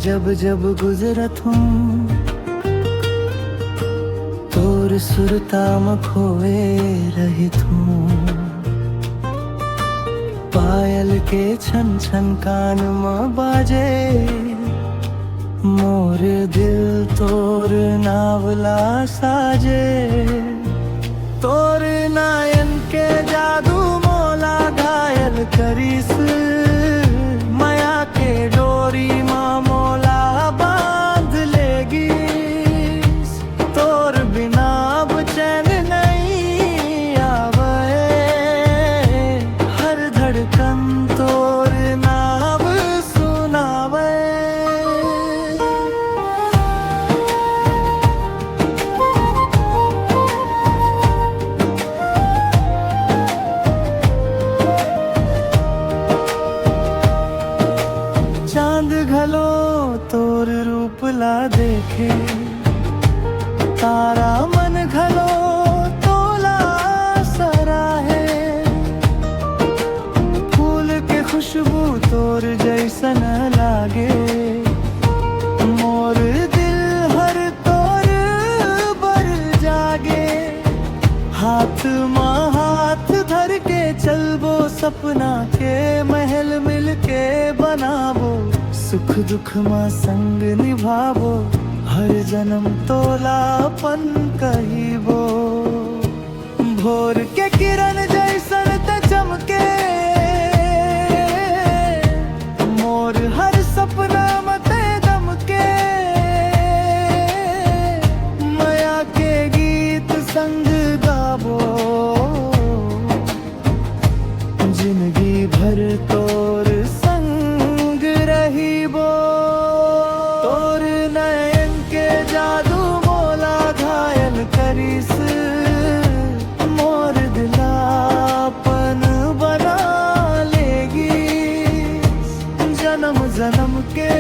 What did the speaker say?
जब जब गुजरत हूँ तोर सुरताम खोए रहित हूँ। पायल के छन छन कान में बाजे मोर दिल तोर नावला साजे। तोर नायन के जादू मोला घायल करीस माया के डोरी माँ मोला बांध लेगी। तोर बिना अब चैन नहीं आवे हर धड़कन तोर नाम सुनावे। चांद घलो तोर रूप ला देखे तारा मन घलो तोला सराहे। फूल के खुशबू तोर जैसन लागे मोर दिल हर तोर बर जागे। हाथ माँ हाथ धर के चलबो सपना के महल मिल के बनाबो। सुख दुख माँ संग निभाबो हर जन्म तोलापन कहिबो। भोर के किरण जैसन त चमके मोर हर सपना मते दम के। माया के गीत संग गाबो जिंदगी भर तोर संग रहिबो। तोर नयन के जादू मोला घायल करीस मोर दिलापन बना लेगी जन्म जन्म के।